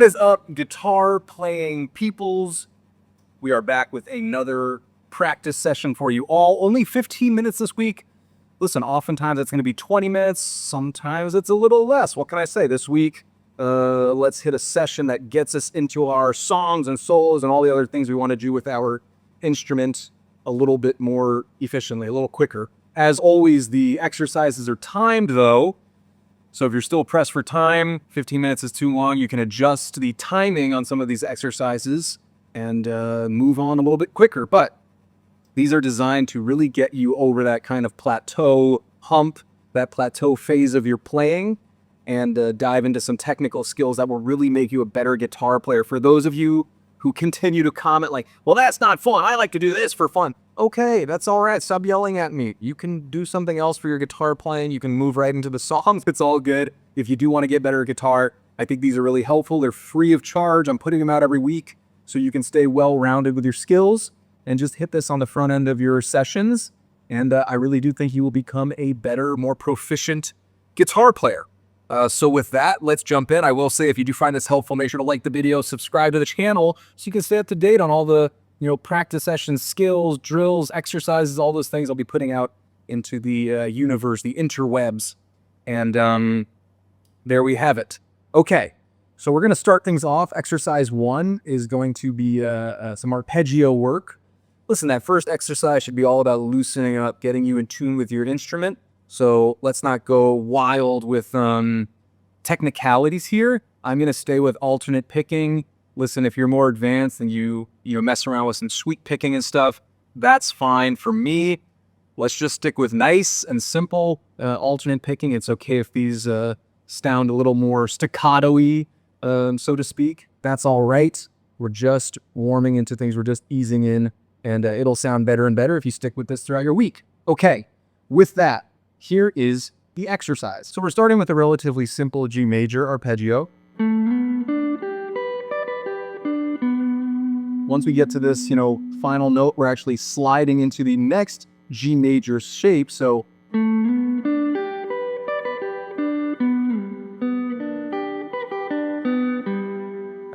is up, guitar playing peoples? We are back with another practice session for you all. Only 15 minutes this week. Listen, oftentimes it's going to be 20 minutes. Sometimes it's a little less. What can I say? This week, let's hit a session that gets us into our songs and solos and all the other things we want to do with our instrument a little bit more efficiently, a little quicker. As always, the exercises are timed though. So if you're still pressed for time, 15 minutes is too long, you can adjust the timing on some of these exercises and move on a little bit quicker. But these are designed to really get you over that kind of plateau hump, that plateau phase of your playing, and dive into some technical skills that will really make you a better guitar player. For those of you who continue to comment like, well, that's not fun, I like to do this for fun. Okay, that's all right. Stop yelling at me. You can do something else for your guitar playing. You can move right into the songs. It's all good. If you do want to get better at guitar, I think these are really helpful. They're free of charge. I'm putting them out every week so you can stay well-rounded with your skills and just hit this on the front end of your sessions. And I really do think you will become a better, more proficient guitar player. So with that, let's jump in. I will say, if you do find this helpful, make sure to like the video, subscribe to the channel so you can stay up to date on all the practice sessions, skills, drills, exercises, all those things I'll be putting out into the universe, the interwebs. And there we have it. Okay, so we're going to start things off. Exercise 1 is going to be some arpeggio work. Listen, that first exercise should be all about loosening up, getting you in tune with your instrument. So let's not go wild with technicalities here. I'm going to stay with alternate picking. Listen, if you're more advanced and you mess around with some sweep picking and stuff, that's fine. For me, let's just stick with nice and simple alternate picking. It's okay if these sound a little more staccato-y, so to speak. That's all right. We're just warming into things. We're just easing in, and it'll sound better and better if you stick with this throughout your week. Okay, with that, here is the exercise. So we're starting with a relatively simple G major arpeggio. Once we get to this, final note, we're actually sliding into the next G major shape. So and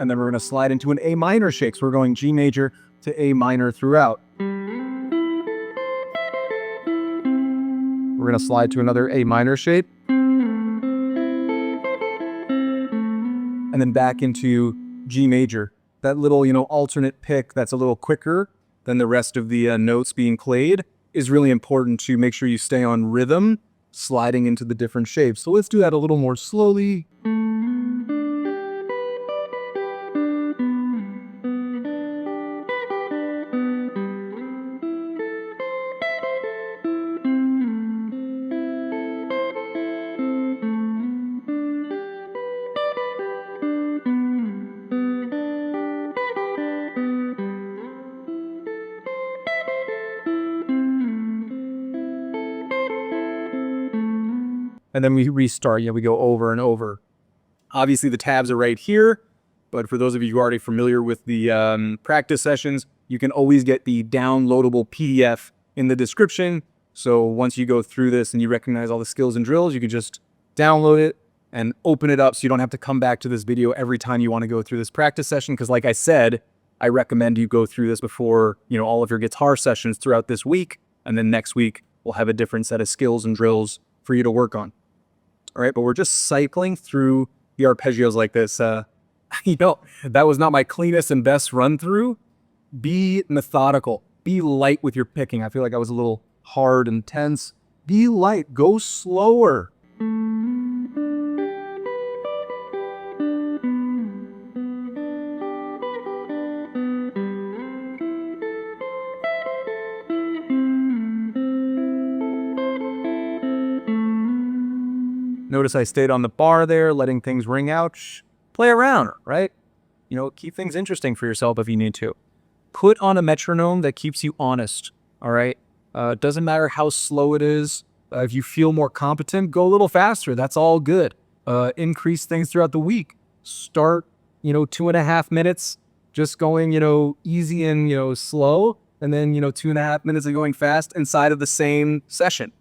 then we're going to slide into an A minor shape. So we're going G major to A minor throughout. We're going to slide to another A minor shape. And then back into G major. That little, alternate pick that's a little quicker than the rest of the notes being played is really important to make sure you stay on rhythm, sliding into the different shapes. So let's do that a little more slowly. And then we restart, we go over and over. Obviously the tabs are right here, but for those of you who are already familiar with the practice sessions, you can always get the downloadable PDF in the description. So once you go through this and you recognize all the skills and drills, you can just download it and open it up so you don't have to come back to this video every time you want to go through this practice session. Because like I said, I recommend you go through this before, all of your guitar sessions throughout this week. And then next week, we'll have a different set of skills and drills for you to work on. All right, but we're just cycling through the arpeggios like this. That was not my cleanest and best run through. Be methodical. Be light with your picking. I feel like I was a little hard and tense. Be light. Go slower. Notice I stayed on the bar there, letting things ring out. Play around, right? Keep things interesting for yourself if you need to. Put on a metronome that keeps you honest, all right? It doesn't matter how slow it is. If you feel more competent, go a little faster. That's all good. Increase things throughout the week. Start, 2.5 minutes, just going, easy and, slow. And then, 2.5 minutes of going fast inside of the same session.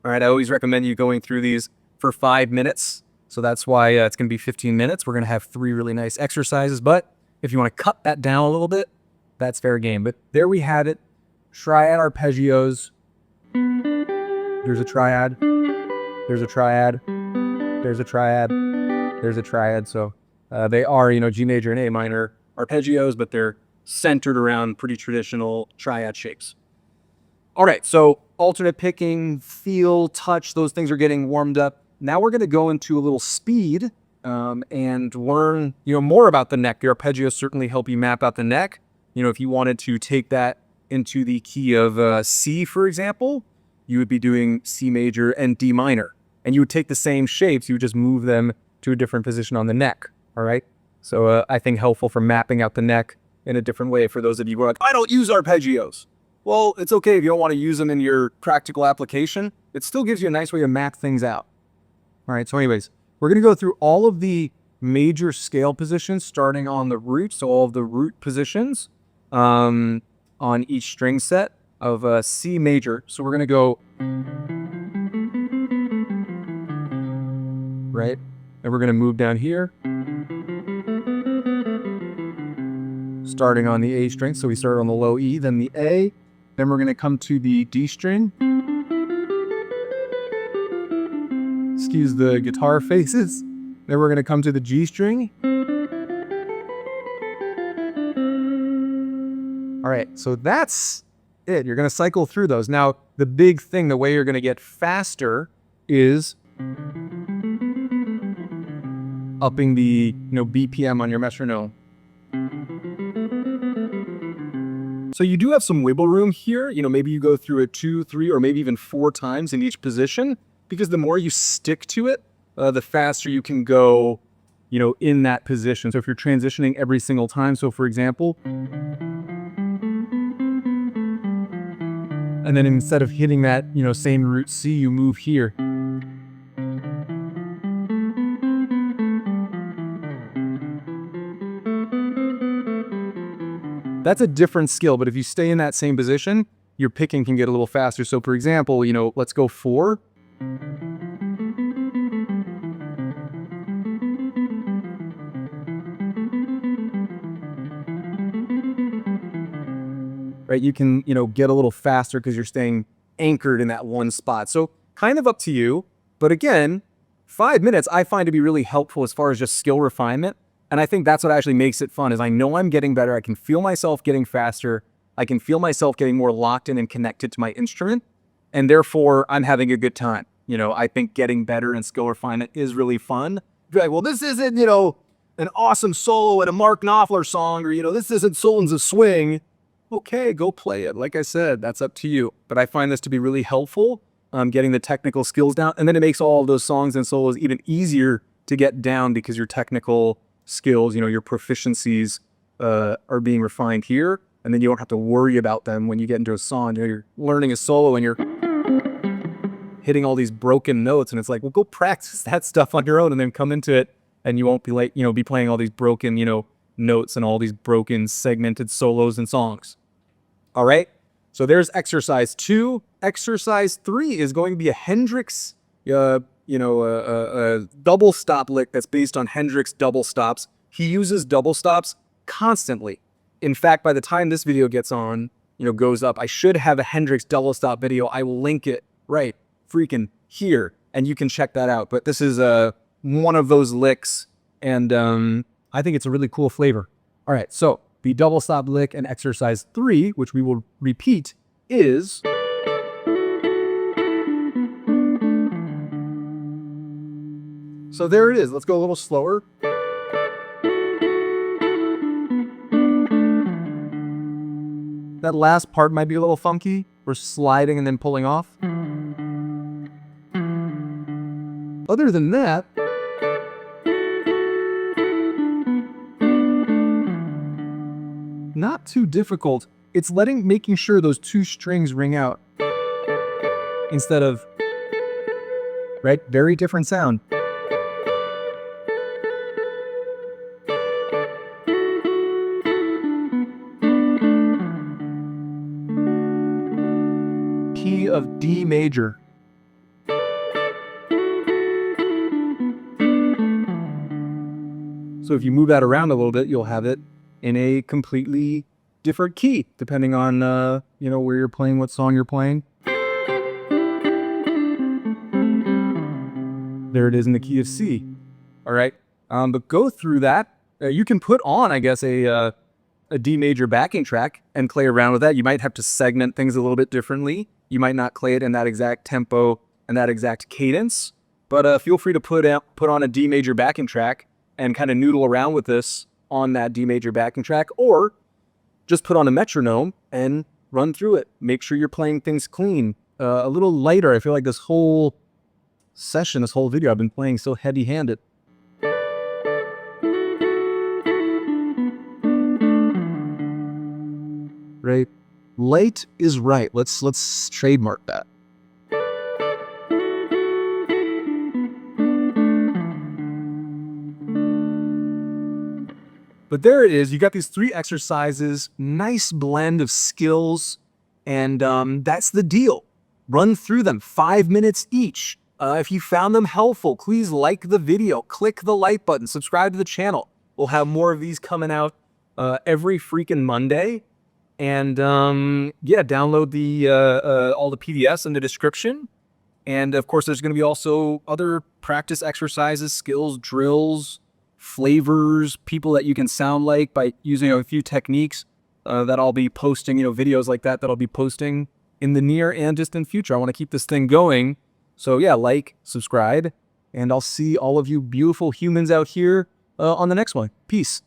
All right, I always recommend you going through these for 5 minutes So that's why it's going to be 15 minutes. We're going to have 3 really nice exercises. But if you want to cut that down a little bit, that's fair game. But there we had it. Triad arpeggios. There's a triad. There's a triad. There's a triad. There's a triad. So they are, G major and A minor arpeggios, but they're centered around pretty traditional triad shapes. All right, so alternate picking, feel, touch, those things are getting warmed up. Now we're going to go into a little speed and learn, more about the neck. The arpeggios certainly help you map out the neck. If you wanted to take that into the key of C, for example, you would be doing C major and D minor. And you would take the same shapes, you would just move them to a different position on the neck, all right? So I think helpful for mapping out the neck in a different way for those of you who are like, I don't use arpeggios. Well, it's okay if you don't want to use them in your practical application. It still gives you a nice way to map things out. All right, so anyways, we're going to go through all of the major scale positions starting on the root, so all of the root positions on each string set of C major. So we're going to go, right, and we're going to move down here, starting on the A string. So we start on the low E, then the A, then we're going to come to the D string. Excuse the guitar faces. Then we're going to come to the G string. All right, so that's it. You're going to cycle through those. Now, the big thing, the way you're going to get faster is upping the BPM on your metronome. So you do have some wiggle room here. Maybe you go through it 2, 3, or maybe even 4 times in each position, because the more you stick to it, the faster you can go, in that position. So if you're transitioning every single time, so for example, and then instead of hitting that, same root C, you move here. That's a different skill, but if you stay in that same position, your picking can get a little faster. So for example, let's go 4. Right, you can, get a little faster because you're staying anchored in that one spot. So kind of up to you. But again, 5 minutes I find to be really helpful as far as just skill refinement. And I think that's what actually makes it fun, is I know I'm getting better. I can feel myself getting faster. I can feel myself getting more locked in and connected to my instrument. And therefore, I'm having a good time. I think getting better and skill refinement is really fun. You're like, well, this isn't, an awesome solo in a Mark Knopfler song, or, this isn't Sultans of Swing. Okay, go play it. Like I said, that's up to you. But I find this to be really helpful, getting the technical skills down. And then it makes all of those songs and solos even easier to get down because your technical skills, your proficiencies are being refined here. And then you don't have to worry about them when you get into a song. You're learning a solo and you're hitting all these broken notes. And it's like, well, go practice that stuff on your own and then come into it. And you won't be like, be playing all these broken, notes and all these broken segmented solos and songs. All right, so there's exercise 2. Exercise 3 is going to be a Hendrix, a double stop lick that's based on Hendrix double stops. He uses double stops constantly. In fact, by the time this video gets on, goes up, I should have a Hendrix double stop video. I will link it right freaking here, and you can check that out. But this is one of those licks, and I think it's a really cool flavor. All right, so the double stop lick and exercise 3, which we will repeat, is so there it is. Let's go a little slower. That last part might be a little funky. We're sliding and then pulling off. Other than that, not too difficult. It's making sure those 2 strings ring out instead of, right? Very different sound. Key of D major. So if you move that around a little bit, you'll have it in a completely different key, depending on, where you're playing, what song you're playing. There it is in the key of C. All right. But go through that. You can put on, I guess, a D major backing track and play around with that. You might have to segment things a little bit differently. You might not play it in that exact tempo and that exact cadence, but feel free to put on a D major backing track and kind of noodle around with this on that D major backing track, or just put on a metronome and run through it. Make sure you're playing things clean, a little lighter. I feel like this whole session, this whole video, I've been playing so heavy-handed. Right? Light is right. Let's trademark that. But there it is. You got these 3 exercises, nice blend of skills, and that's the deal. Run through them, 5 minutes each. If you found them helpful, please like the video, click the like button, subscribe to the channel. We'll have more of these coming out every freaking Monday. And download the all the PDFs in the description. And of course, there's going to be also other practice exercises, skills, drills, flavors, people that you can sound like by using a few techniques that I'll be posting, videos like that I'll be posting in the near and distant future. I want to keep this thing going. So yeah, like, subscribe, and I'll see all of you beautiful humans out here on the next one. Peace.